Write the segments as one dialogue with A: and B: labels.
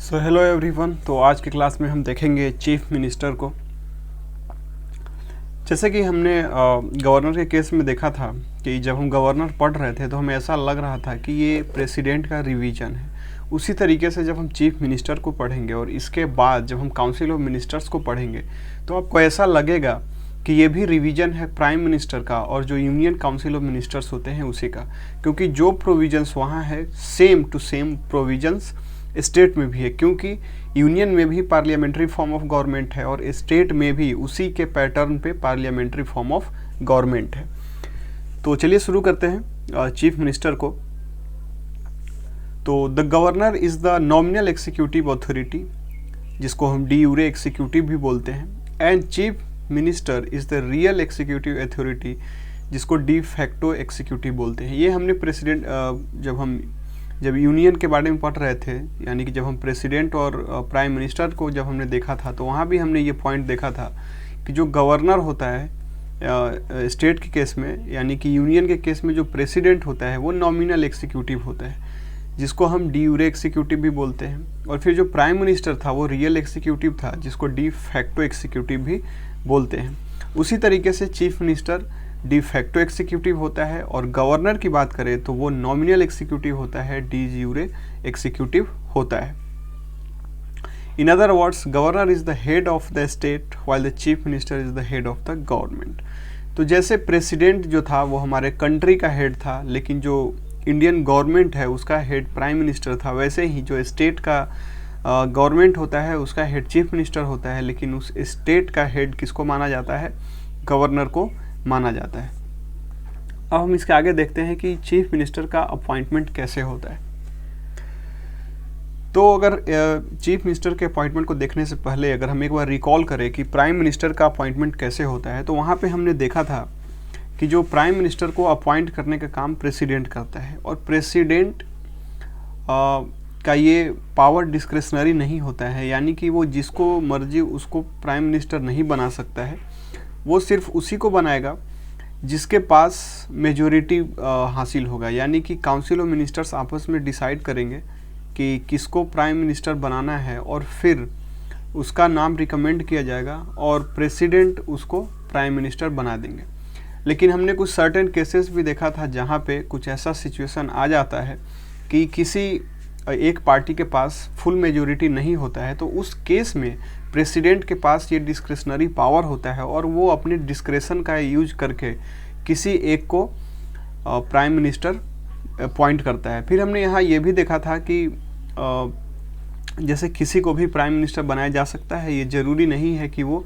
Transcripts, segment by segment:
A: So hello everyone. तो आज की क्लास में हम देखेंगे चीफ मिनिस्टर को। जैसे कि हमने गवर्नर के केस में देखा था कि जब हम गवर्नर पढ़ रहे थे तो हमें ऐसा लग रहा था कि ये प्रेसिडेंट का रिवीजन है। उसी तरीके से जब हम चीफ मिनिस्टर को पढ़ेंगे और इसके बाद जब हम काउंसिल ऑफ मिनिस्टर्स को पढ़ेंगे तो आपको ऐसा लगेगा कि ये भी रिवीजन है प्राइम मिनिस्टर का और जो यूनियन काउंसिल ऑफ मिनिस्टर्स होते हैं उसी का, क्योंकि जो प्रोविजंस वहाँ है same to same provisions state में भी है, क्योंकि यूनियन में भी पार्लियामेंट्री फॉर्म ऑफ गवर्नमेंट है और स्टेट में भी उसी के पैटर्न पे पार्लियामेंट्री फॉर्म ऑफ गवर्नमेंट है। तो चलिए शुरू करते हैं चीफ मिनिस्टर को। तो the governor is the nominal executive authority, जिसको हम डी यूरे एक्सिक्यूटिव भी बोलते हैं, and chief minister is the real executive authority, जिसको डी फैक्टो एक्सिक्यूटिव बोलते हैं। ये हमने प्रेसिडेंट जब यूनियन के बारे में पढ़ रहे थे, यानी कि जब हम प्रेसिडेंट और प्राइम मिनिस्टर को जब हमने देखा था तो वहाँ भी हमने ये पॉइंट देखा था कि जो गवर्नर होता है स्टेट के केस में, यानी कि यूनियन के केस में जो प्रेसिडेंट होता है वो नॉमिनल एक्सिक्यूटिव होता है, जिसको हम डी यूरे एक्सिक्यूटिव भी बोलते हैं। और फिर जो प्राइम मिनिस्टर था वो रियल एक्सिक्यूटिव था, जिसको डी फैक्टो एक्सिक्यूटिव भी बोलते हैं। उसी तरीके से chief minister de facto executive होता है और गवर्नर की बात करें तो वो नॉमिनल एक्सिक्यूटिव होता है, डी यूरे एक्सिक्यूटिव होता है। In other words, governor is the head of the state while the chief minister is the head of the government. तो जैसे प्रेसिडेंट जो था वो हमारे कंट्री का हेड था, लेकिन जो इंडियन गवर्नमेंट है उसका हेड प्राइम मिनिस्टर था, वैसे ही जो स्टेट का गवर्नमेंट होता है उसका हेड चीफ मिनिस्टर होता है, लेकिन उस स्टेट का हेड किसको माना जाता है? गवर्नर को माना जाता है। अब हम इसके आगे देखते हैं कि चीफ मिनिस्टर का अपॉइंटमेंट कैसे होता है। तो अगर चीफ मिनिस्टर के अपॉइंटमेंट को देखने से पहले अगर हम एक बार रिकॉल करें कि प्राइम मिनिस्टर का अपॉइंटमेंट कैसे होता है, तो वहाँ पे हमने देखा था कि जो प्राइम मिनिस्टर को अपॉइंट करने का काम प्रेसिडेंट करता है और प्रेसिडेंट का ये पावर डिस्क्रिशनरी नहीं होता है, यानी कि वो जिसको मर्जी उसको प्राइम मिनिस्टर नहीं बना सकता है। वो सिर्फ उसी को बनाएगा जिसके पास मेजॉरिटी हासिल होगा, यानी कि काउंसिल ऑफ मिनिस्टर्स आपस में डिसाइड करेंगे कि किसको प्राइम मिनिस्टर बनाना है और फिर उसका नाम रिकमेंड किया जाएगा और प्रेसिडेंट उसको प्राइम मिनिस्टर बना देंगे। लेकिन हमने कुछ सर्टेन केसेस भी देखा था जहाँ पे कुछ ऐसा सिचुएशन आ जाता है कि किसी एक पार्टी के पास फुल मेजॉरिटी नहीं होता है, तो उस केस में प्रेसिडेंट के पास ये डिस्क्रिशनरी पावर होता है और वो अपने डिस्क्रेशन का यूज करके किसी एक को प्राइम मिनिस्टर अपॉइंट करता है। फिर हमने यहाँ ये भी देखा था कि जैसे किसी को भी प्राइम मिनिस्टर बनाया जा सकता है, ये ज़रूरी नहीं है कि वो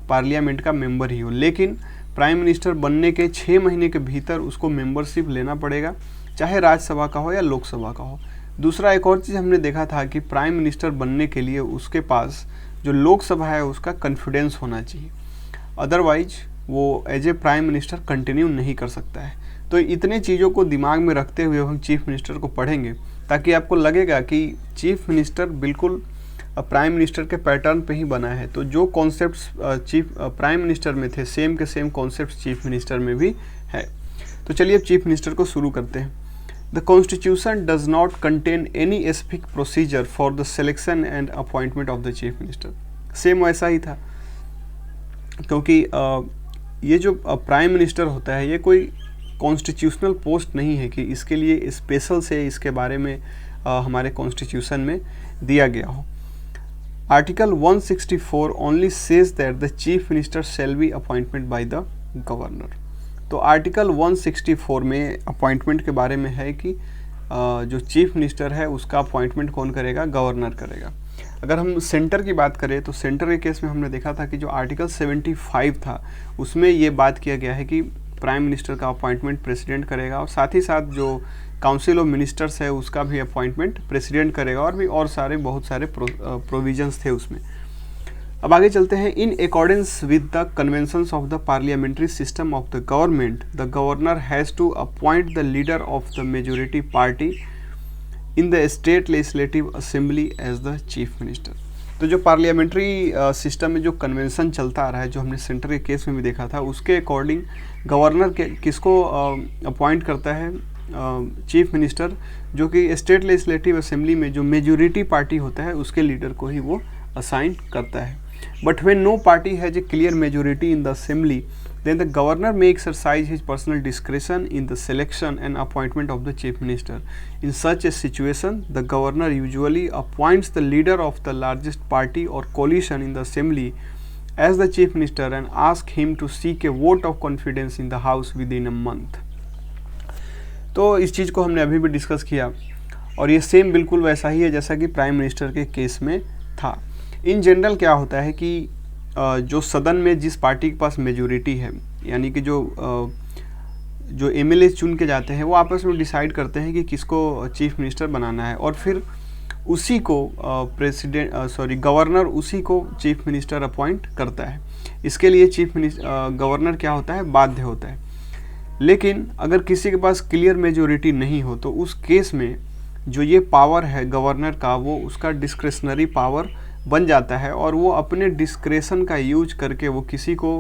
A: पार्लियामेंट का मेंबर ही हो, लेकिन प्राइम मिनिस्टर बनने के 6 महीने के भीतर उसको मेंबरशिप लेना पड़ेगा, चाहे राज्यसभा का हो या लोकसभा का हो। दूसरा एक और चीज़ हमने देखा था कि प्राइम मिनिस्टर बनने के लिए उसके पास जो लोकसभा है उसका कॉन्फिडेंस होना चाहिए, अदरवाइज वो as a prime minister continue नहीं कर सकता है। तो इतने चीज़ों को दिमाग में रखते हुए हम चीफ मिनिस्टर को पढ़ेंगे ताकि आपको लगेगा कि चीफ मिनिस्टर बिल्कुल प्राइम मिनिस्टर के पैटर्न पे ही बना है। तो जो कॉन्सेप्ट्स प्राइम मिनिस्टर में थे सेम के सेम कॉन्सेप्ट्स चीफ मिनिस्टर में भी है। तो चलिए अब चीफ मिनिस्टर को शुरू करते हैं। The Constitution does not contain any specific procedure for the selection and appointment of the Chief Minister। Same वैसा ही था, क्योंकि ये जो प्राइम मिनिस्टर होता है ये कोई कॉन्स्टिट्यूशनल पोस्ट नहीं है कि इसके लिए स्पेशल से इसके बारे में हमारे कॉन्स्टिट्यूशन में दिया गया हो। Article 164 only says that the chief minister shall be appointment bye the governor. तो आर्टिकल 164 में अपॉइंटमेंट के बारे में है कि जो चीफ मिनिस्टर है उसका अपॉइंटमेंट कौन करेगा? गवर्नर करेगा। अगर हम सेंटर की बात करें तो सेंटर के केस में हमने देखा था कि जो आर्टिकल 75 था उसमें ये बात किया गया है कि प्राइम मिनिस्टर का अपॉइंटमेंट प्रेसिडेंट करेगा और साथ ही साथ जो काउंसिल ऑफ मिनिस्टर्स है उसका भी अपॉइंटमेंट प्रेसिडेंट करेगा, और भी और सारे बहुत सारे प्रोविजंस थे उसमें। अब आगे चलते हैं। In accordance with the conventions of the parliamentary system of the government, the governor has to appoint the leader of the majority party in the state legislative assembly as the chief minister. तो जो parliamentary system में जो convention चलता आ रहा है, जो हमने centre case case में भी देखा था, उसके अकॉर्डिंग गवर्नर किसको अपॉइंट करता है? चीफ मिनिस्टर जो कि स्टेट लेजिस्लेटिव असेंबली में जो मेजोरिटी पार्टी होता है उसके लीडर को ही वो असाइन करता है। But when no party has a clear majority in the assembly then the governor may exercise his personal discretion in the selection and appointment of the chief minister. In such a situation, the governor usually appoints the leader of the largest party or coalition in the assembly as the chief minister and asks him to seek a vote of confidence in the house within a month. तो इस चीज़ को हमने अभी भी discuss किया और ये same बिल्कुल वैसा ही है जैसा कि प्राइम मिनिस्टर के केस में था। इन जनरल क्या होता है कि जो सदन में जिस पार्टी के पास मेजोरिटी है, यानी कि जो एमएलए चुन के जाते हैं वो आपस में डिसाइड करते हैं कि किसको चीफ मिनिस्टर बनाना है और फिर उसी को गवर्नर उसी को चीफ मिनिस्टर अपॉइंट करता है। इसके लिए गवर्नर क्या होता है, बाध्य होता है। लेकिन अगर किसी के पास क्लियर मेजोरिटी नहीं हो तो उस केस में जो ये पावर है गवर्नर का वो उसका डिस्क्रेशनरी पावर बन जाता है और वो अपने डिस्क्रेशन का यूज करके वो किसी को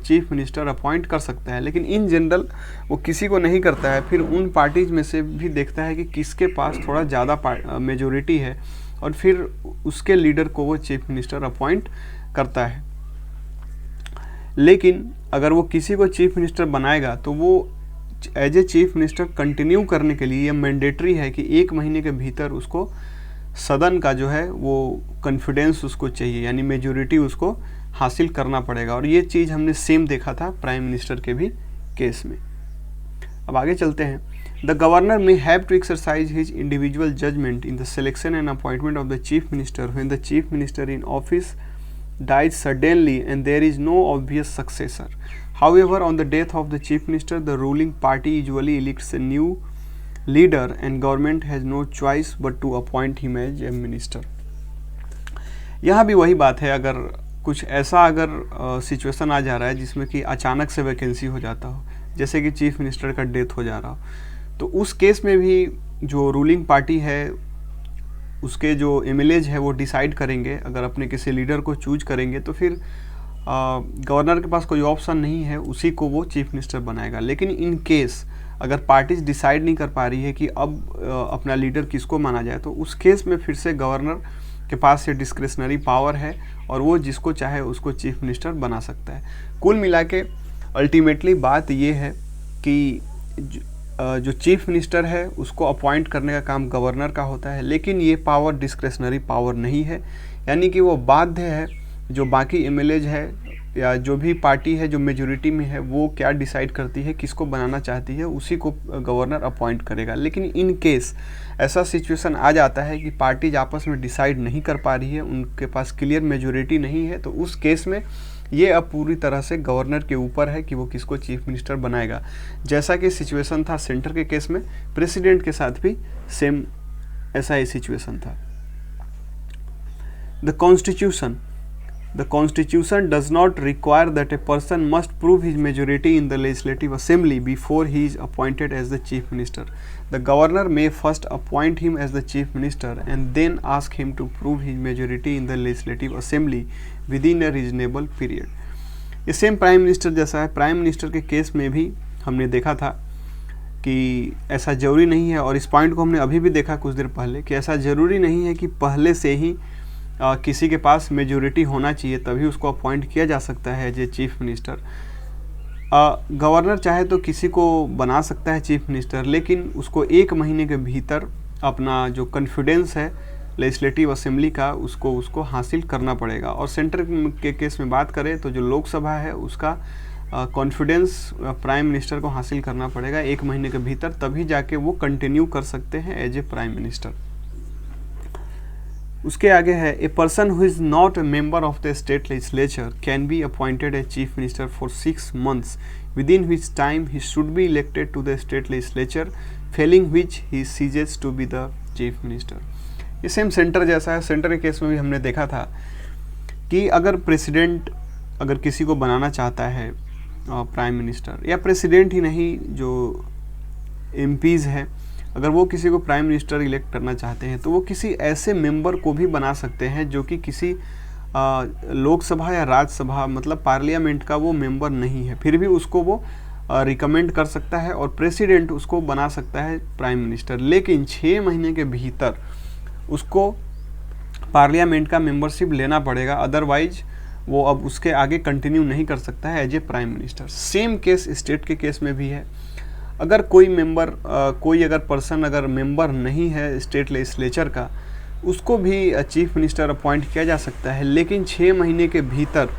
A: चीफ मिनिस्टर अपॉइंट कर सकता है। लेकिन इन जनरल वो किसी को नहीं करता है, फिर उन पार्टीज में से भी देखता है कि किसके पास थोड़ा ज़्यादा मेजोरिटी है और फिर उसके लीडर को वो चीफ मिनिस्टर अपॉइंट करता है। लेकिन अगर वो किसी को चीफ मिनिस्टर बनाएगा तो वो as a chief minister continue करने के लिए ये मैंडेटरी है कि 1 महीने के भीतर उसको सदन का जो है वो कॉन्फिडेंस उसको चाहिए, यानी मेजोरिटी उसको हासिल करना पड़ेगा। और ये चीज़ हमने सेम देखा था प्राइम मिनिस्टर के भी केस में। अब आगे चलते हैं। The governor may have to exercise his individual judgement in the selection and appointment of the chief minister when the chief minister in office died suddenly and there is no obvious successor. However, on the death of the chief minister, the ruling party usually elects a new leader and government has no choice but to appoint him as a minister. यहाँ भी वही बात है, अगर कुछ ऐसा situation आ जा रहा है जिसमें कि अचानक से वैकेंसी हो जाता हो, जैसे कि चीफ मिनिस्टर का डेथ हो जा रहा हो, तो उस केस में भी जो रूलिंग पार्टी है उसके जो एमएलएज है वो डिसाइड करेंगे। अगर अपने किसी लीडर को चूज करेंगे तो फिर गवर्नर के पास कोई ऑप्शन नहीं है, उसी को वो चीफ मिनिस्टर बनाएगा। लेकिन इन केस अगर पार्टीज डिसाइड नहीं कर पा रही है कि अब अपना लीडर किसको माना जाए, तो उस केस में फिर से गवर्नर के पास ये डिस्क्रेशनरी पावर है और वो जिसको चाहे उसको चीफ मिनिस्टर बना सकता है। कुल मिला के अल्टीमेटली बात ये है कि जो चीफ मिनिस्टर है उसको अपॉइंट करने का काम गवर्नर का होता है, लेकिन ये पावर डिस्क्रेशनरी पावर नहीं है, यानी कि वो बाध्य है जो बाकी एमएलएज है या जो भी पार्टी है जो मेजोरिटी में है वो क्या डिसाइड करती है, किसको बनाना चाहती है, उसी को गवर्नर अपॉइंट करेगा। लेकिन इन केस ऐसा सिचुएशन आ जाता है कि पार्टीज आपस में डिसाइड नहीं कर पा रही है, उनके पास क्लियर मेजोरिटी नहीं है, तो उस केस में ये अब पूरी तरह से गवर्नर के ऊपर है कि वो किसको चीफ मिनिस्टर बनाएगा। जैसा कि सिचुएशन था सेंटर के केस में, प्रेसिडेंट के साथ भी सेम ऐसा ही सिचुएशन था। The Constitution does not require that a person must prove his majority in the Legislative Assembly before he is appointed as the Chief Minister. The Governor may first appoint him as the Chief Minister and then ask him to prove his majority in the Legislative Assembly within a reasonable period. ये same prime minister जैसा है। Prime minister के case में भी हमने देखा था कि ऐसा ज़रूरी नहीं है, और इस पॉइंट को हमने अभी भी देखा कुछ देर पहले कि ऐसा ज़रूरी नहीं है कि पहले से ही किसी के पास मेजोरिटी होना चाहिए तभी उसको अपॉइंट किया जा सकता है as a chief minister. Governor चाहे तो किसी को बना सकता है चीफ मिनिस्टर, लेकिन उसको 1 महीने के भीतर अपना जो कॉन्फिडेंस है लेजिस्लेटिव असेंबली का उसको हासिल करना पड़ेगा। और सेंटर के केस में बात करें तो जो लोकसभा है उसका कॉन्फिडेंस प्राइम मिनिस्टर को हासिल करना पड़ेगा 1 महीने के भीतर, तभी जाके वो कंटिन्यू कर सकते हैं एज ए प्राइम मिनिस्टर। उसके आगे है a person who is not a member of the state legislature can be appointed A chief minister for 6 months within which time he should be elected to the state legislature, failing which he ceases to be the chief minister. ये same centre जैसा है। Centre case case में भी हमने देखा था कि अगर प्रेसिडेंट अगर किसी को बनाना चाहता है प्राइम मिनिस्टर, या प्रेसिडेंट ही नहीं जो एमपीज़ है, अगर वो किसी को प्राइम मिनिस्टर इलेक्ट करना चाहते हैं तो वो किसी ऐसे मेंबर को भी बना सकते हैं जो कि किसी लोकसभा या राज्यसभा मतलब पार्लियामेंट का वो मेंबर नहीं है, फिर भी उसको वो रिकमेंड कर सकता है और प्रेसिडेंट उसको बना सकता है प्राइम मिनिस्टर। लेकिन 6 महीने के भीतर उसको पार्लियामेंट का मेंबरशिप लेना पड़ेगा, अदरवाइज वो अब उसके आगे कंटिन्यू नहीं कर सकता है as a prime minister. Same case state के केस में भी है। अगर कोई मेंबर कोई अगर पर्सन अगर मेंबर नहीं है स्टेट लेजिस्लेचर का, उसको भी चीफ मिनिस्टर अपॉइंट किया जा सकता है, लेकिन 6 महीने के भीतर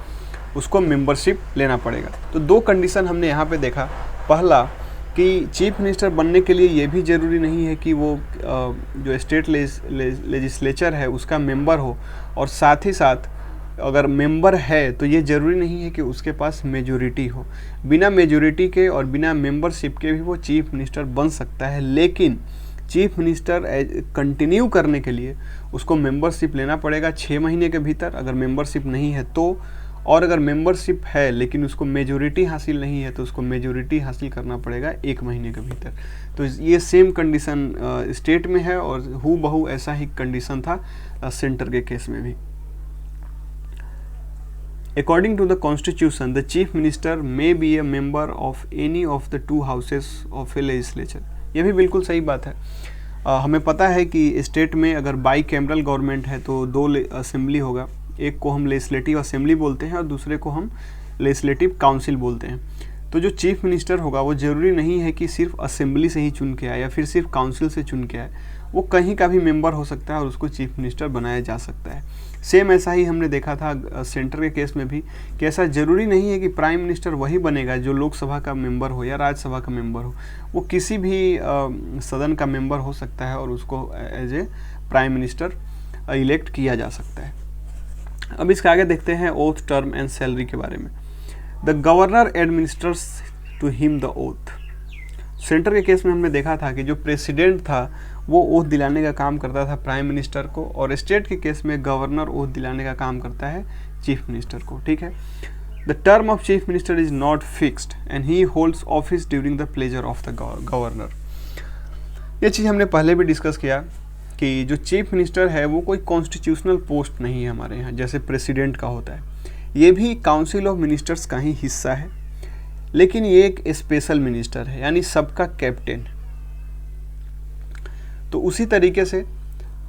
A: उसको मेंबरशिप लेना पड़ेगा। तो 2 कंडीशन हमने यहाँ पे देखा। पहला कि चीफ मिनिस्टर बनने के लिए ये भी ज़रूरी नहीं है कि वो जो स्टेट लेजिस्लेचर है उसका मेंबर हो, और साथ ही साथ अगर मेंबर है तो ये ज़रूरी नहीं है कि उसके पास मेजॉरिटी हो। बिना मेजॉरिटी के और बिना मेंबरशिप के भी वो चीफ मिनिस्टर बन सकता है, लेकिन चीफ मिनिस्टर कंटिन्यू करने के लिए उसको मेंबरशिप लेना पड़ेगा 6 महीने के भीतर, अगर मेंबरशिप नहीं है तो। और अगर मेंबरशिप है लेकिन उसको मेजॉरिटी हासिल नहीं है तो उसको मेजॉरिटी हासिल करना पड़ेगा 1 महीने के भीतर। तो ये सेम कंडीशन स्टेट में है और हूबहू ऐसा ही कंडीशन था सेंटर के केस में भी। According to the Constitution, the Chief Minister may be a member of any of the 2 houses of a legislature। ये भी बिल्कुल सही बात है। हमें पता है कि स्टेट में अगर बाई कैमरल गवर्नमेंट है तो 2 असेंबली होगा, एक को हम लेजिस्लेटिव असेंबली बोलते हैं और दूसरे को हम लेजिस्लेटिव काउंसिल बोलते हैं। तो जो चीफ मिनिस्टर होगा वो ज़रूरी नहीं है कि सिर्फ असेंबली से ही चुन के आए या फिर सिर्फ काउंसिल से चुन के आए, वो कहीं का भी मेंबर हो सकता है और उसको चीफ मिनिस्टर बनाया जा सकता है। सेम ऐसा ही हमने देखा था सेंटर के केस में भी कि ऐसा ज़रूरी नहीं है कि प्राइम मिनिस्टर वही बनेगा जो लोकसभा का मेंबर हो या राज्यसभा का मेंबर हो, वो किसी भी सदन का मेंबर हो सकता है और उसको as a prime minister elect किया जा सकता है। अब इसके आगे देखते हैं ओथ, टर्म एंड सैलरी के बारे में। The governor administers to him the oath. Center case case में हमने देखा था कि जो प्रेसिडेंट था वो ओथ दिलाने का काम करता था प्राइम मिनिस्टर को, और स्टेट के केस में गवर्नर ओथ दिलाने का काम करता है चीफ मिनिस्टर को। ठीक है। The term of chief minister is not fixed and he holds office during the pleasure of the governor. ये चीज़ हमने पहले भी डिस्कस किया कि जो चीफ मिनिस्टर है वो कोई कॉन्स्टिट्यूशनल पोस्ट नहीं है हमारे यहाँ जैसे प्रेसिडेंट का होता है। ये भी काउंसिल ऑफ मिनिस्टर्स का ही हिस्सा है, लेकिन ये एक स्पेशल मिनिस्टर है, यानी सबका कैप्टन। तो उसी तरीके से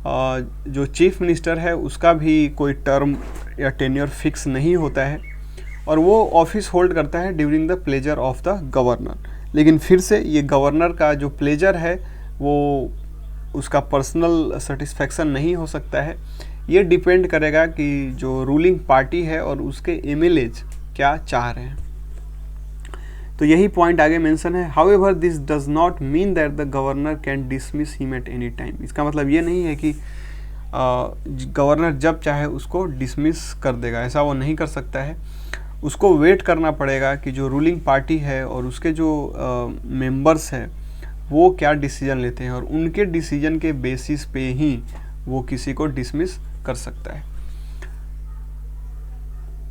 A: जो चीफ मिनिस्टर है उसका भी कोई टर्म या टेन्योर फिक्स नहीं होता है और वो ऑफिस होल्ड करता है during the pleasure of the governor. लेकिन फिर से ये गवर्नर का जो प्लेजर है वो उसका पर्सनल सेटिस्फैक्शन नहीं हो सकता है। ये डिपेंड करेगा कि जो रूलिंग पार्टी है और उसके एमएलएज क्या चाह रहे हैं। तो यही पॉइंट आगे मेंशन है। However this does not mean that the governor can dismiss him at any time. इसका मतलब ये नहीं है कि गवर्नर जब चाहे उसको डिसमिस कर देगा, ऐसा वो नहीं कर सकता है। उसको वेट करना पड़ेगा कि जो रूलिंग पार्टी है और उसके जो मेंबर्स हैं वो क्या डिसीजन लेते हैं और उनके डिसीजन के बेसिस पे ही वो किसी को डिसमिस कर सकता है।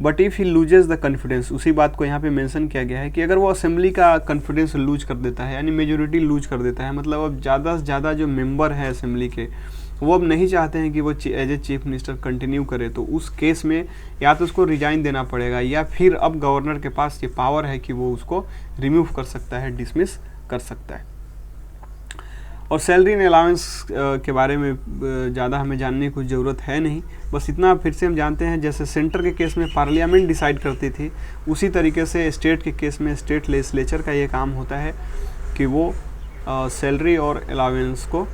A: But if he loses the confidence, उसी बात को यहाँ पे मेंशन किया गया है कि अगर वो असेंबली का कॉन्फिडेंस लूज कर देता है, यानी मेजोरिटी लूज कर देता है, मतलब अब ज़्यादा से ज़्यादा जो मेंबर हैं असेंबली के वो अब नहीं चाहते हैं कि वो as a chief minister continue करे, तो उस केस में या तो उसको रिजाइन देना पड़ेगा या फिर अब गवर्नर के पास ये पावर है कि वो उसको रिमूव कर सकता है, डिसमिस कर सकता है। और सैलरी एंड अलाउंस के बारे में ज़्यादा हमें जानने की ज़रूरत है नहीं, बस इतना फिर से हम जानते हैं जैसे सेंटर के केस में पार्लियामेंट डिसाइड करती थी, उसी तरीके से स्टेट के केस में स्टेट लेजिस्लेचर का ये काम होता है कि वो सैलरी और अलाउंस को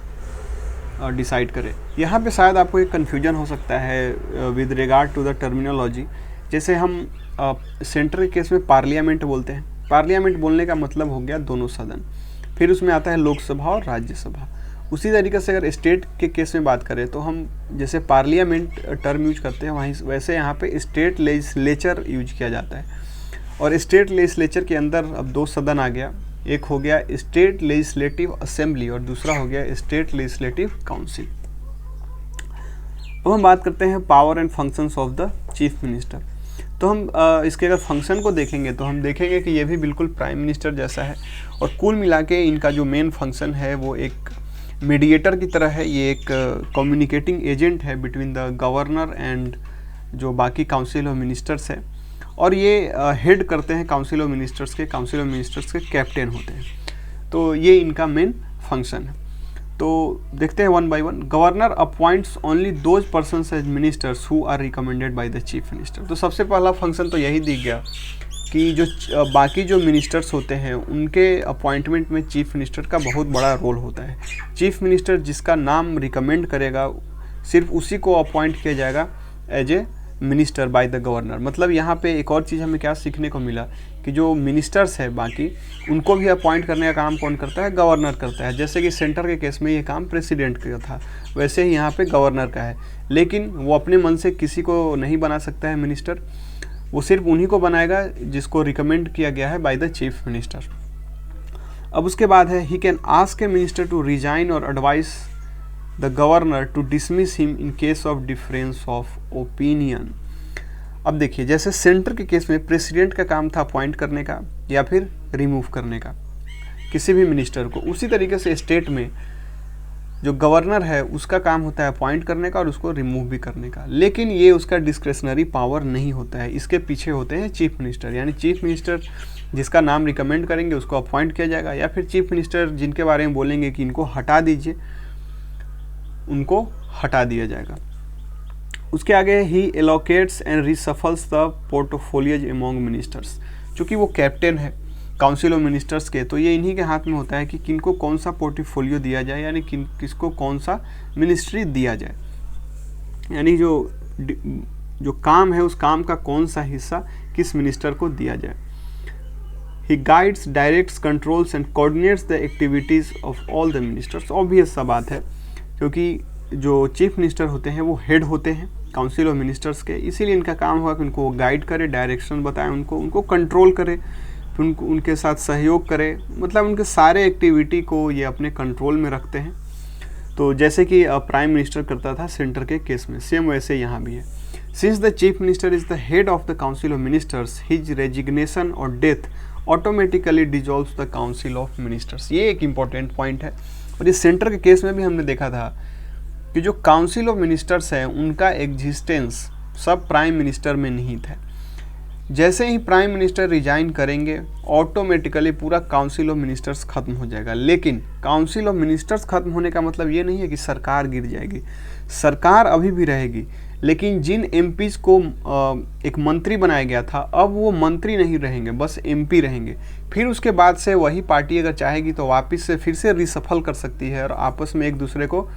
A: डिसाइड करे। यहाँ पे शायद आपको एक कन्फ्यूजन हो सकता है with regard to the terminology. जैसे हम सेंटर के केस में पार्लियामेंट बोलते हैं, पार्लियामेंट बोलने का मतलब हो गया दोनों सदन, फिर उसमें आता है लोकसभा और राज्यसभा। उसी तरीके से अगर स्टेट के केस में बात करें तो हम जैसे पार्लियामेंट टर्म यूज करते हैं वहीं वैसे यहाँ पे स्टेट लेजिस्लेचर यूज किया जाता है। और स्टेट लेजिस्लेचर के अंदर अब 2 सदन आ गया, एक हो गया स्टेट लेजिस्लेटिव असेंबली और दूसरा हो गया स्टेट लेजिस्लेटिव काउंसिल। अब हम बात करते हैं power and functions of the chief minister. तो हम इसके अगर फंक्शन को देखेंगे तो हम देखेंगे कि ये भी बिल्कुल प्राइम मिनिस्टर जैसा है और कुल मिला के इनका जो मेन फंक्शन है वो एक मीडिएटर की तरह है। ये एक कम्युनिकेटिंग एजेंट है बिटवीन द गवर्नर एंड जो बाकी काउंसिल ऑफ मिनिस्टर्स है। और ये हेड करते हैं काउंसिल ऑफ मिनिस्टर्स के, काउंसिल ऑफ मिनिस्टर्स के कैप्टन होते हैं। तो ये इनका मेन फंक्शन है। तो देखते हैं one by one. Governor appoints only those persons as ministers who are recommended by the chief minister. तो सबसे पहला फंक्शन तो यही दिख गया कि जो बाकी जो मिनिस्टर्स होते हैं उनके अपॉइंटमेंट में चीफ मिनिस्टर का बहुत बड़ा रोल होता है। चीफ मिनिस्टर जिसका नाम रिकमेंड करेगा सिर्फ उसी को अपॉइंट किया जाएगा as a minister by the governor. मतलब यहाँ पे एक और चीज़ हमें क्या सीखने को मिला कि जो मिनिस्टर्स है बाकी उनको भी अपॉइंट करने का काम कौन करता है, गवर्नर करता है। जैसे कि सेंटर के केस में ये काम प्रेसिडेंट का था, वैसे ही यहाँ पे गवर्नर का है। लेकिन वो अपने मन से किसी को नहीं बना सकता है मिनिस्टर, वो सिर्फ उन्हीं को बनाएगा जिसको रिकमेंड किया गया है बाय द चीफ मिनिस्टर। अब उसके बाद है he can ask a minister to resign और advise the governor to dismiss him in case of difference of opinion. अब देखिए, जैसे सेंटर के केस में प्रेसिडेंट का काम था अपॉइंट करने का या फिर रिमूव करने का किसी भी मिनिस्टर को, उसी तरीके से स्टेट में जो गवर्नर है उसका काम होता है अपॉइंट करने का और उसको रिमूव भी करने का। लेकिन ये उसका डिस्क्रेशनरी पावर नहीं होता है, इसके पीछे होते हैं चीफ मिनिस्टर। यानी चीफ मिनिस्टर जिसका नाम रिकमेंड करेंगे उसको अपॉइंट किया जाएगा, या फिर चीफ मिनिस्टर जिनके बारे में बोलेंगे कि इनको हटा दीजिए उनको हटा दिया जाएगा। उसके आगे he allocates and reshuffles the portfolios among ministers. चूँकि वो कैप्टन है काउंसिल ऑफ मिनिस्टर्स के, तो ये इन्हीं के हाथ में होता है कि किनको कौन सा पोर्टफोलियो दिया जाए, यानी किसको कौन सा मिनिस्ट्री दिया जाए, यानी जो काम है उस काम का कौन सा हिस्सा किस मिनिस्टर को दिया जाए। He guides, directs, controls and coordinates the activities of all the ministers. Obvious सा बात है, क्योंकि जो चीफ मिनिस्टर होते हैं वो हेड होते हैं काउंसिल ऑफ मिनिस्टर्स के, इसीलिए इनका काम होगा कि उनको गाइड करे, डायरेक्शन बताए, उनको कंट्रोल करे, फिर उनके साथ सहयोग करे, मतलब उनके सारे एक्टिविटी को ये अपने कंट्रोल में रखते हैं। तो जैसे कि प्राइम मिनिस्टर करता था सेंटर के केस में, सेम वैसे यहाँ भी है। Since the chief minister is the head of the council of ministers, his resignation और death automatically dissolves the council of ministers. ये एक इम्पॉर्टेंट पॉइंट है। और इस सेंटर के केस में भी हमने देखा था कि जो काउंसिल ऑफ मिनिस्टर्स है उनका एग्जिस्टेंस सब प्राइम मिनिस्टर में निहित है। जैसे ही प्राइम मिनिस्टर रिजाइन करेंगे ऑटोमेटिकली पूरा काउंसिल ऑफ मिनिस्टर्स खत्म हो जाएगा। लेकिन काउंसिल ऑफ मिनिस्टर्स खत्म होने का मतलब ये नहीं है कि सरकार गिर जाएगी, सरकार अभी भी रहेगी। लेकिन जिन एमपीज को एक मंत्री बनाया गया था, अब वो मंत्री नहीं रहेंगे, बस एमपी रहेंगे। फिर उसके बाद से वही पार्टी अगर चाहेगी तो वापस से फिर से रिसफल कर सकती है और आपस में एक दूसरे को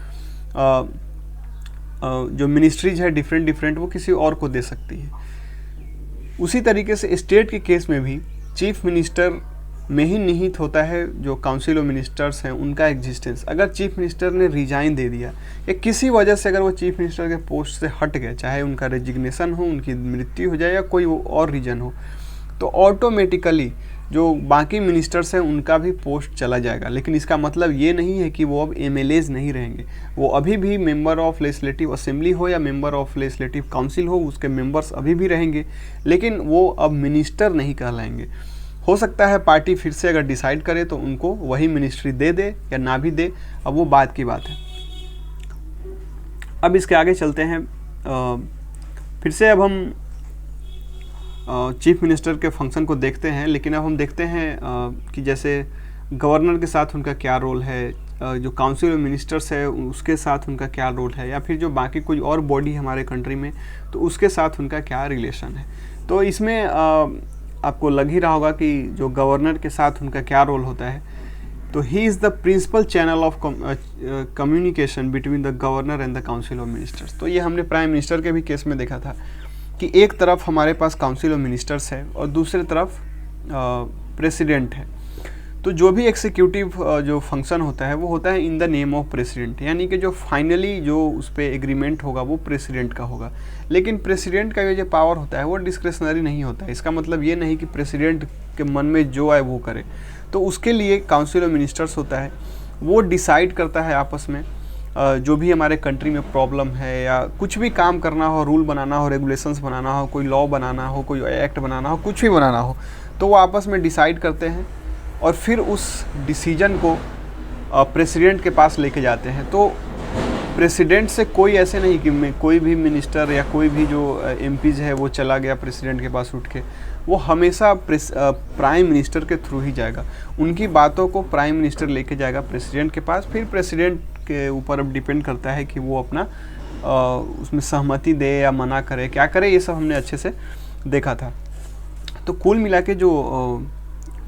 A: जो मिनिस्ट्रीज है डिफरेंट वो किसी और को दे सकती है। उसी तरीके से स्टेट के केस में भी चीफ मिनिस्टर में ही निहित होता है जो काउंसिल ऑफ मिनिस्टर्स हैं उनका एग्जिस्टेंस। अगर चीफ मिनिस्टर ने रिजाइन दे दिया या किसी वजह से अगर वो चीफ मिनिस्टर के पोस्ट से हट गए, चाहे उनका रेजिग्नेशन हो, उनकी मृत्यु हो जाए या कोई और रीजन हो, तो ऑटोमेटिकली जो बाकी मिनिस्टर्स हैं उनका भी पोस्ट चला जाएगा। लेकिन इसका मतलब ये नहीं है कि वो अब एमएलएज नहीं रहेंगे, वो अभी भी मेंबर ऑफ लेजिस्लेटिव असेंबली हो या मेंबर ऑफ लेजिस्लेटिव काउंसिल हो, उसके मेंबर्स अभी भी रहेंगे, लेकिन वो अब मिनिस्टर नहीं कहलाएंगे। हो सकता है पार्टी फिर से अगर डिसाइड करे तो उनको वही मिनिस्ट्री दे दे या ना भी दे, अब वो बात की बात है। अब इसके आगे चलते हैं। फिर से अब हम चीफ मिनिस्टर के फंक्शन को देखते हैं, लेकिन अब हम देखते हैं कि जैसे गवर्नर के साथ उनका क्या रोल है, जो काउंसिल ऑफ मिनिस्टर्स है उसके साथ उनका क्या रोल है, या फिर जो बाकी कोई और बॉडी हमारे कंट्री में तो उसके साथ उनका क्या रिलेशन है। तो इसमें आपको लग ही रहा होगा कि जो गवर्नर के साथ उनका क्या रोल होता है। तो he is the principal channel of communication between the governor and the council of ministers. तो ये हमने प्राइम मिनिस्टर के भी केस में देखा था कि एक तरफ हमारे पास काउंसिल ऑफ मिनिस्टर्स है और दूसरी तरफ प्रेसिडेंट है। तो जो भी एक्सिक्यूटिव जो फंक्शन होता है वो होता है in the name of president, यानी कि जो फाइनली जो उस पर एग्रीमेंट होगा वो प्रेसिडेंट का होगा। लेकिन प्रेसिडेंट का जो पावर होता है वो डिस्क्रेशनरी नहीं होता है। इसका मतलब ये नहीं कि प्रेसिडेंट के मन में जो आए वो करे, तो उसके लिए काउंसिल ऑफ मिनिस्टर्स होता है, वो डिसाइड करता है आपस में जो भी हमारे कंट्री में प्रॉब्लम है या कुछ भी काम करना हो, रूल बनाना हो, रेगुलेशंस बनाना हो, कोई लॉ बनाना हो, कोई एक्ट बनाना हो, कुछ भी बनाना हो, तो वो आपस में डिसाइड करते हैं और फिर उस डिसीजन को प्रेसिडेंट के पास लेके जाते हैं। तो प्रेसिडेंट से कोई ऐसे नहीं कि मैं कोई भी मिनिस्टर या कोई भी जो एमपीज है वो चला गया प्रेसिडेंट के पास उठ के, वो हमेशा प्राइम मिनिस्टर के थ्रू ही जाएगा। उनकी बातों को प्राइम मिनिस्टर लेके जाएगा प्रेसिडेंट के पास, फिर प्रेसिडेंट के ऊपर अब डिपेंड करता है कि वो अपना उसमें सहमति दे या मना करे, क्या करे, ये सब हमने अच्छे से देखा था। तो कुल मिला के जो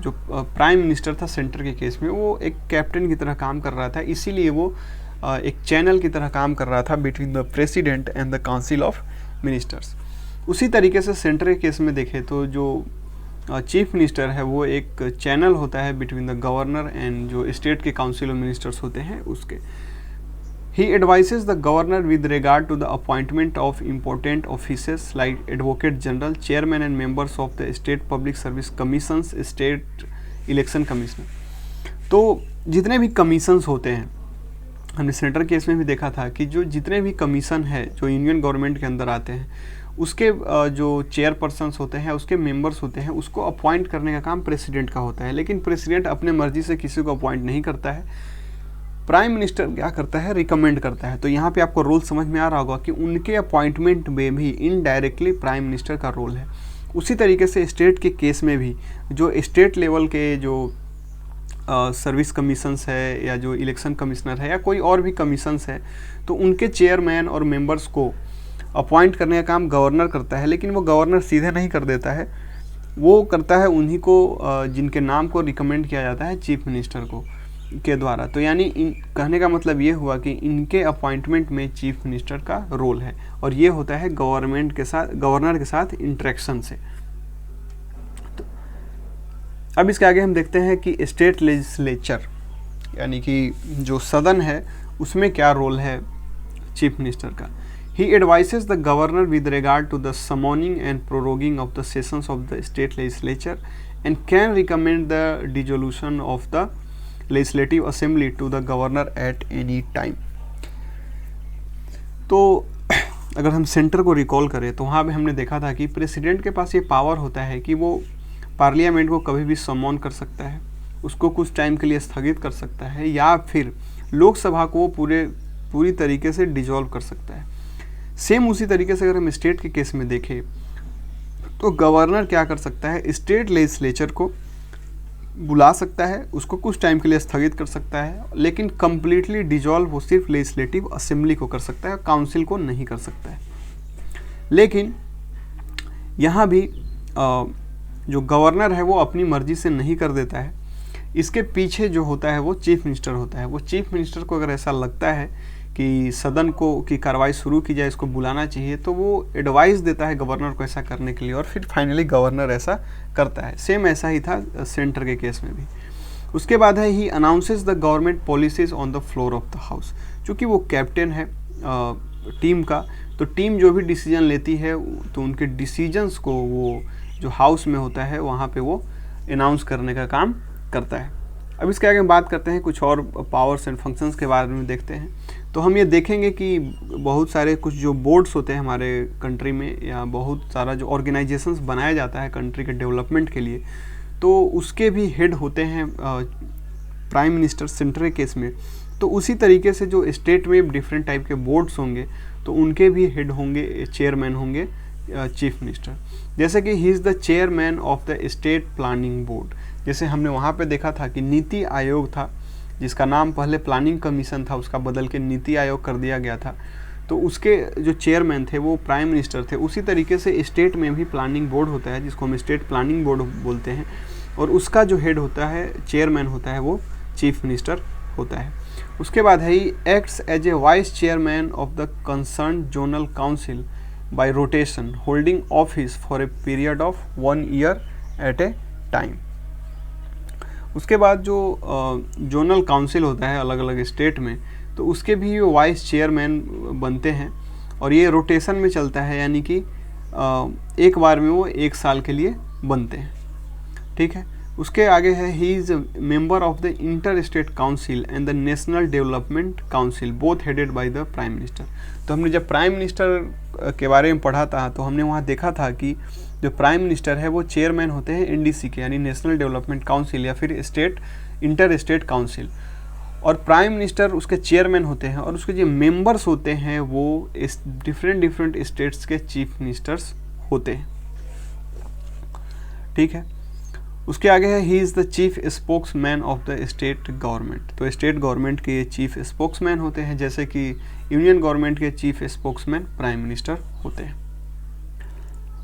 A: प्राइम मिनिस्टर था सेंटर के केस में, वो एक कैप्टन की तरह काम कर रहा था, इसीलिए वो एक चैनल की तरह काम कर रहा था between the president and the council of ministers. उसी तरीके से सेंटर के केस में देखें तो जो चीफ मिनिस्टर है वो एक चैनल होता है बिटवीन द गवर्नर एंड जो स्टेट के काउंसिल ऑफ मिनिस्टर्स होते हैं उसके। He advises the governor with regard to the appointment of important offices like Advocate General, Chairman and members of the State Public Service Commissions, State Election Commissioner। तो जितने भी commissions होते हैं, हमने central case में भी देखा था कि जो जितने भी कमीशन है जो यूनियन गवर्नमेंट के अंदर आते हैं, उसके जो चेयरपर्सन्स होते हैं, उसके मेंबर्स होते हैं, उसको अपॉइंट करने का काम प्रेसिडेंट का होता है। लेकिन प्रेसिडेंट अपने मर्जी से किसी को अपॉइंट नहीं करता है, प्राइम मिनिस्टर क्या करता है, रिकमेंड करता है। तो यहाँ पे आपको रोल समझ में आ रहा होगा कि उनके अपॉइंटमेंट में भी इनडायरेक्टली प्राइम मिनिस्टर का रोल है। उसी तरीके से स्टेट के केस में भी जो स्टेट लेवल के जो सर्विस कमीशंस है या जो इलेक्शन कमिश्नर है या कोई और भी कमीशंस है, तो उनके चेयरमैन और मेंबर्स को अपॉइंट करने का काम गवर्नर करता है। लेकिन वो गवर्नर सीधे नहीं कर देता है, वो करता है उन्हीं को जिनके नाम को रिकमेंड किया जाता है चीफ मिनिस्टर को के द्वारा। तो यानी कहने का मतलब ये हुआ कि इनके अपॉइंटमेंट में चीफ मिनिस्टर का रोल है, और ये होता है गवर्नमेंट के साथ, गवर्नर के साथ इंटरेक्शन से। तो अब इसके आगे हम देखते हैं कि स्टेट लेजिस्लेचर यानी कि जो सदन है उसमें क्या रोल है चीफ मिनिस्टर का। He advises the governor with regard to the summoning and proroguing of the sessions of the state legislature and can recommend the dissolution of the legislative assembly to the governor at any time। तो अगर हम centre को recall करें तो वहाँ पे हमने देखा था कि प्रेसिडेंट के पास ये पावर होता है कि वो पार्लियामेंट को कभी भी समॉन कर सकता है, उसको कुछ टाइम के लिए स्थगित कर सकता है, या फिर लोकसभा को पूरी तरीके से डिजॉल्व कर सकता है। सेम उसी तरीके से अगर हम स्टेट के केस में देखें तो गवर्नर क्या कर सकता है, स्टेट लेजिस्लेचर को बुला सकता है, उसको कुछ टाइम के लिए स्थगित कर सकता है, लेकिन कम्प्लीटली डिजॉल्व वो सिर्फ लेजिस्लेटिव असेंबली को कर सकता है, काउंसिल को नहीं कर सकता है। लेकिन यहाँ भी जो गवर्नर है वो अपनी मर्जी से नहीं कर देता है, इसके पीछे जो होता है वो चीफ मिनिस्टर होता है। वो चीफ मिनिस्टर को अगर ऐसा लगता है कि सदन को की कार्रवाई शुरू की जाए, इसको बुलाना चाहिए, तो वो एडवाइस देता है गवर्नर को ऐसा करने के लिए, और फिर फाइनली गवर्नर ऐसा करता है। सेम ऐसा ही था सेंटर के केस में भी। उसके बाद है he announces the government policies on the floor of the house. चूँकि वो कैप्टन है टीम का, तो टीम जो भी डिसीजन लेती है तो उनके डिसीजंस को वो जो हाउस में होता है वहाँ पे वो अनाउंस करने का काम करता है। अब इसके आगे हम बात करते हैं कुछ और पावर्स एंड फंक्शंस के बारे में देखते हैं। तो हम ये देखेंगे कि बहुत सारे कुछ जो बोर्ड्स होते हैं हमारे कंट्री में, या बहुत सारा जो ऑर्गेनाइजेशंस बनाया जाता है कंट्री के डेवलपमेंट के लिए, तो उसके भी हेड होते हैं प्राइम मिनिस्टर सेंट्रल केस में। तो उसी तरीके से जो स्टेट में डिफरेंट टाइप के बोर्ड्स होंगे तो उनके भी हेड होंगे, चेयरमैन होंगे चीफ मिनिस्टर। जैसे कि ही is the chairman of the state planning board. जैसे हमने वहाँ पे देखा था कि नीति आयोग था, जिसका नाम पहले प्लानिंग कमीशन था, उसका बदल के नीति आयोग कर दिया गया था, तो उसके जो चेयरमैन थे वो प्राइम मिनिस्टर थे। उसी तरीके से स्टेट में भी प्लानिंग बोर्ड होता है जिसको हम स्टेट प्लानिंग बोर्ड बोलते हैं, और उसका जो हेड होता है, चेयरमैन होता है, वो चीफ मिनिस्टर होता है। उसके बाद है he acts as a vice chairman of the concerned zonal council by rotation holding office for a period of 1 year at a time. उसके बाद जो जोनल काउंसिल होता है अलग अलग स्टेट में, तो उसके भी वाइस चेयरमैन बनते हैं, और ये रोटेशन में चलता है, यानी कि एक बार में वो 1 साल के लिए बनते हैं। ठीक है। उसके आगे है he is member of the inter state council and the national development council both headed by the prime minister. तो हमने जब प्राइम मिनिस्टर के बारे में पढ़ा था तो हमने वहाँ देखा था कि जो प्राइम मिनिस्टर है वो चेयरमैन होते हैं एनडीसी के, यानी नेशनल डेवलपमेंट काउंसिल या फिर स्टेट इंटर स्टेट काउंसिल, और प्राइम मिनिस्टर उसके चेयरमैन होते हैं, और उसके जो मेंबर्स होते हैं वो इस डिफरेंट स्टेट्स के चीफ मिनिस्टर्स होते हैं। ठीक है, उसके आगे है ही is the chief spokesman of the state government. तो स्टेट गवर्नमेंट के ये चीफ स्पोक्समैन होते हैं, जैसे कि यूनियन गवर्नमेंट के चीफ स्पोक्समैन प्राइम मिनिस्टर होते हैं।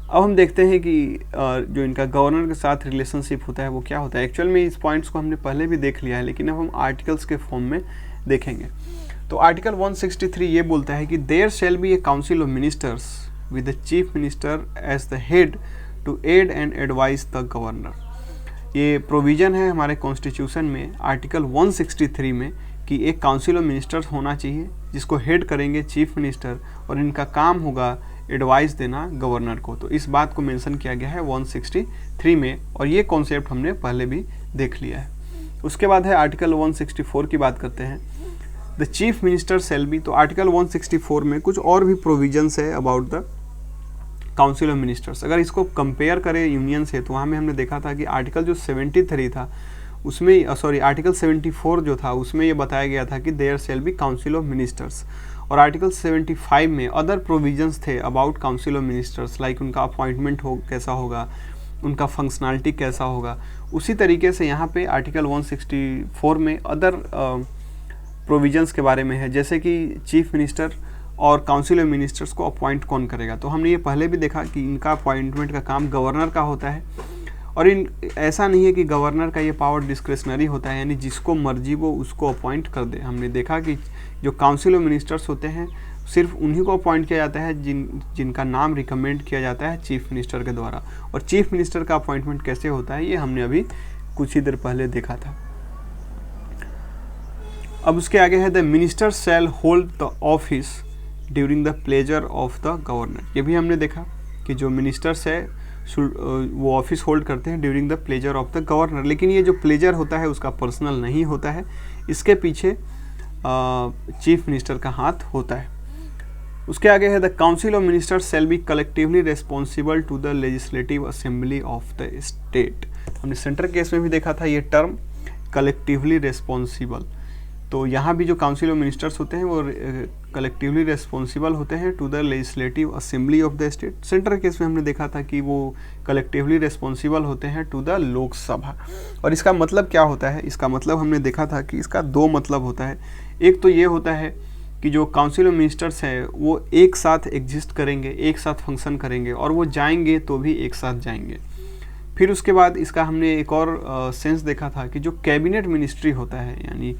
A: अब हम देखते हैं कि जो इनका गवर्नर के साथ रिलेशनशिप होता है वो क्या होता है। एक्चुअल में इस पॉइंट्स को हमने पहले भी देख लिया है, लेकिन अब हम आर्टिकल्स के फॉर्म में देखेंगे। तो आर्टिकल 163 ये बोलता है कि there shall be a council of ministers with the chief minister as the head to aid and advise the governor. ये प्रोविज़न है हमारे कॉन्स्टिट्यूशन में आर्टिकल 163 में कि एक काउंसिल ऑफ मिनिस्टर्स होना चाहिए जिसको हेड करेंगे चीफ मिनिस्टर, और इनका काम होगा एडवाइस देना गवर्नर को। तो इस बात को मेंशन किया गया है 163 में, और ये कॉन्सेप्ट हमने पहले भी देख लिया है। उसके बाद है आर्टिकल 164 की बात करते हैं, the chief minister shall be. तो आर्टिकल 164 में कुछ और भी प्रोविजंस है about the council of ministers. अगर इसको कंपेयर करें यूनियन से तो वहाँ में हमने देखा था कि आर्टिकल जो 73 था उसमें आर्टिकल 74 जो था उसमें ये बताया गया था कि there shall be council of ministers, और आर्टिकल 75 में अदर प्रोविजंस थे about council of ministers, like उनका अपॉइंटमेंट कैसा होगा, उनका फंक्शनैलिटी कैसा होगा। उसी तरीके से यहाँ पे आर्टिकल 164 में अदर प्रोविजंस के बारे में है, जैसे कि चीफ मिनिस्टर और काउंसिल ऑफ मिनिस्टर्स को अपॉइंट कौन करेगा। तो हमने ये पहले भी देखा कि इनका अपॉइंटमेंट का काम गवर्नर का होता है, और ऐसा नहीं है कि गवर्नर का ये पावर डिस्क्रिशनरी होता है, यानी जिसको मर्जी वो उसको अपॉइंट कर दे। हमने देखा कि जो काउंसिल ऑफ मिनिस्टर्स होते हैं सिर्फ उन्हीं को अपॉइंट किया जाता है जिनका नाम रिकमेंड किया जाता है चीफ मिनिस्टर के द्वारा। और चीफ मिनिस्टर का अपॉइंटमेंट कैसे होता है ये हमने अभी कुछ ही देर पहले देखा था। अब उसके आगे है the minister shall hold the office during the pleasure of the governor. ये भी हमने देखा कि जो मिनिस्टर्स है वो ऑफिस होल्ड करते हैं during the pleasure of the governor, लेकिन ये जो प्लेजर होता है उसका पर्सनल नहीं होता है, इसके पीछे चीफ मिनिस्टर का हाथ होता है। उसके आगे है the council of ministers shall be collectively responsible to the legislative assembly of the state. हमने सेंटर केस में भी देखा था ये टर्म कलेक्टिवली रिस्पॉन्सिबल। तो यहाँ भी जो काउंसिल ऑफ मिनिस्टर्स होते हैं वो कलेक्टिवली रिस्पॉन्सिबल होते हैं to the legislative assembly of the state. Center case में हमने देखा था कि वो कलेक्टिवली रिस्पॉन्सिबल होते हैं टू द लोकसभा। और इसका मतलब क्या होता है, इसका मतलब हमने देखा था कि इसका दो मतलब होता है। एक तो ये होता है कि जो काउंसिल ऑफ मिनिस्टर्स हैं वो एक साथ एग्जिस्ट करेंगे, एक साथ फंक्शन करेंगे, और वो जाएंगे तो भी एक साथ जाएंगे। फिर उसके बाद इसका हमने एक और सेंस देखा था कि जो कैबिनेट मिनिस्ट्री होता है, यानी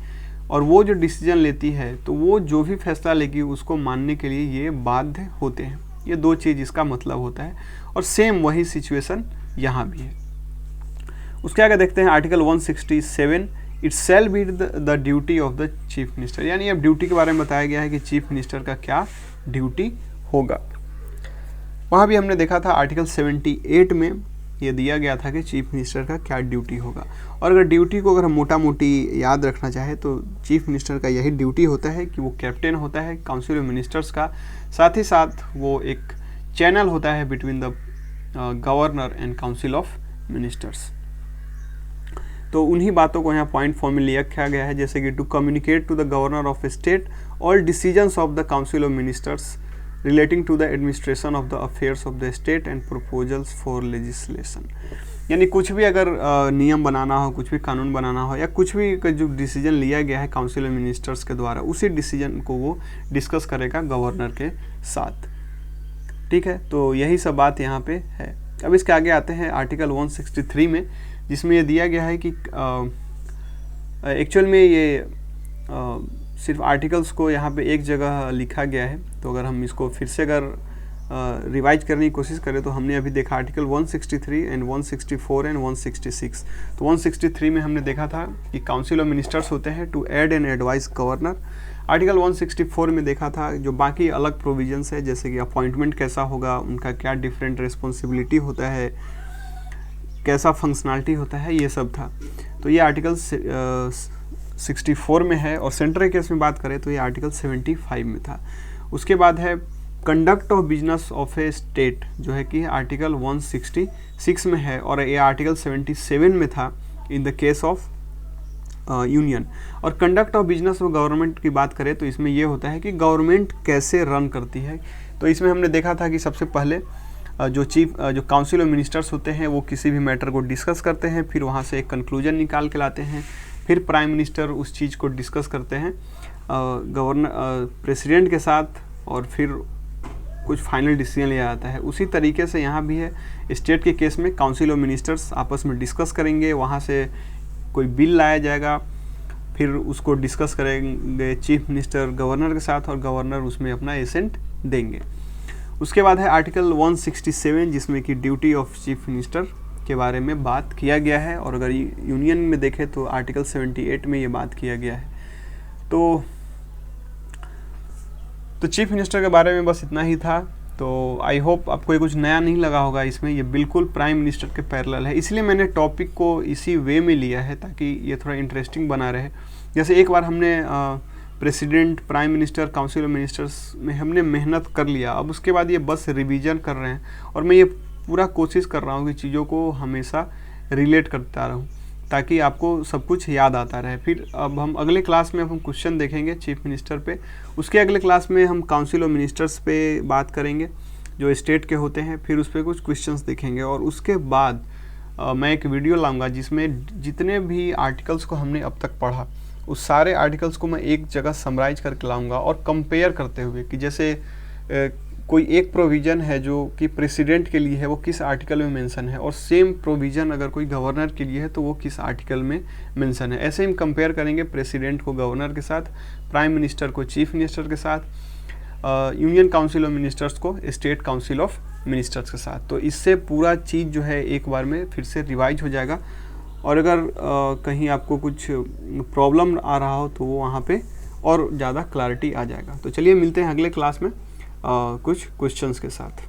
A: और वो जो डिसीजन लेती है तो वो जो भी फैसला लेगी उसको मानने के लिए ये बाध्य होते हैं। ये दो चीज़ इसका मतलब होता है, और सेम वही सिचुएशन यहाँ भी है। उसके आगे देखते हैं article 167, it shall be the duty of the chief minister. यानी अब ड्यूटी के बारे में बताया गया है कि चीफ मिनिस्टर का क्या ड्यूटी होगा। वहाँ भी हमने देखा था आर्टिकल 78 में ये दिया गया था कि चीफ मिनिस्टर का क्या ड्यूटी होगा। और अगर ड्यूटी को अगर हम मोटा मोटी याद रखना चाहे तो चीफ मिनिस्टर का यही ड्यूटी होता है कि वो कैप्टन होता है काउंसिल ऑफ मिनिस्टर्स का, साथ ही साथ वो एक चैनल होता है between the governor and council of ministers. तो उन्हीं बातों को यहाँ पॉइंट फॉर्म में लिखा गया है, जैसे कि to communicate to the governor of state all decisions of the council of ministers relating to the administration of the affairs of the state and proposals for legislation. यानी कुछ भी अगर नियम बनाना हो, कुछ भी कानून बनाना हो, या कुछ भी जो डिसीजन लिया गया है काउंसिल ऑफ मिनिस्टर्स के द्वारा, उसी डिसीजन को वो डिस्कस करेगा गवर्नर के साथ। ठीक है, तो यही सब बात यहाँ पे है। अब इसके आगे आते हैं आर्टिकल 163 में, जिसमें ये दिया गया है कि एक्चुअल में ये सिर्फ आर्टिकल्स को यहाँ पे एक जगह लिखा गया है। तो अगर हम इसको फिर से अगर रिवाइज करने की कोशिश करें तो हमने अभी देखा आर्टिकल 163 एंड 164 एंड 166। तो 163 में हमने देखा था कि काउंसिल ऑफ मिनिस्टर्स होते हैं to aid and advise governor. Article 164 में देखा था जो बाकी अलग प्रोविजंस है, जैसे कि अपॉइंटमेंट कैसा होगा, उनका क्या डिफरेंट रिस्पॉन्सिबिलिटी होता है, कैसा फंक्शनैलिटी होता है, ये सब था। तो ये आर्टिकल 64 में है, और सेंट्रल केस में बात करें तो ये आर्टिकल 75 में था। उसके बाद है conduct of business of A state, जो है कि आर्टिकल 166 में है, और ये आर्टिकल 77 में था in the case of union. और conduct of business of government की बात करें तो इसमें ये होता है कि गवर्नमेंट कैसे रन करती है। तो इसमें हमने देखा था कि सबसे पहले जो काउंसिल ऑफ मिनिस्टर्स होते हैं वो किसी भी मैटर को डिस्कस करते हैं, फिर वहाँ से एक कंक्लूजन निकाल के लाते हैं, फिर प्राइम मिनिस्टर उस चीज़ को डिस्कस करते हैं प्रेसिडेंट के साथ, और फिर कुछ फाइनल डिसीजन लिया जाता है। उसी तरीके से यहाँ भी है, स्टेट के केस में काउंसिल ऑफ मिनिस्टर्स आपस में डिस्कस करेंगे, वहाँ से कोई बिल लाया जाएगा, फिर उसको डिस्कस करेंगे चीफ मिनिस्टर गवर्नर के साथ, और गवर्नर उसमें अपना एसेंट देंगे। उसके बाद है आर्टिकल 167 जिसमें कि ड्यूटी ऑफ चीफ मिनिस्टर के बारे में बात किया गया है, और अगर यूनियन में देखें तो आर्टिकल 78 में ये बात किया गया है। तो चीफ मिनिस्टर के बारे में बस इतना ही था। तो आई होप आपको ये कुछ नया नहीं लगा होगा इसमें, ये बिल्कुल प्राइम मिनिस्टर के पैरेलल है, इसलिए मैंने टॉपिक को इसी वे में लिया है ताकि ये थोड़ा इंटरेस्टिंग बना रहे। जैसे एक बार हमने president, prime minister, council of ministers में हमने मेहनत कर लिया, अब उसके बाद ये बस रिवीजन कर रहे हैं, और मैं ये पूरा कोशिश कर रहा हूँ कि चीज़ों को हमेशा रिलेट करता रहूँ ताकि आपको सब कुछ याद आता रहे। फिर अब हम अगले क्लास में हम क्वेश्चन देखेंगे चीफ मिनिस्टर पे, उसके अगले क्लास में हम काउंसिल ऑफ मिनिस्टर्स पे बात करेंगे जो स्टेट के होते हैं, फिर उस पर कुछ क्वेश्चंस देखेंगे, और उसके बाद मैं एक वीडियो लाऊंगा जिसमें जितने भी आर्टिकल्स को हमने अब तक पढ़ा उस सारे आर्टिकल्स को मैं एक जगह समराइज करके लाऊंगा, और कंपेयर करते हुए कि जैसे कोई एक प्रोविज़न है जो कि प्रेसिडेंट के लिए है वो किस आर्टिकल में मेंशन है, और सेम प्रोविज़न अगर कोई गवर्नर के लिए है तो वो किस आर्टिकल में मेंशन है। ऐसे हम कंपेयर करेंगे प्रेसिडेंट को गवर्नर के साथ, प्राइम मिनिस्टर को चीफ मिनिस्टर के साथ, यूनियन काउंसिल ऑफ मिनिस्टर्स को स्टेट काउंसिल ऑफ मिनिस्टर्स के साथ। तो इससे पूरा चीज़ जो है एक बार में फिर से रिवाइज हो जाएगा, और अगर कहीं आपको कुछ प्रॉब्लम आ रहा हो तो वो वहाँ पे और ज़्यादा क्लैरिटी आ जाएगा। तो चलिए मिलते हैं अगले क्लास में कुछ क्वेश्चंस के साथ।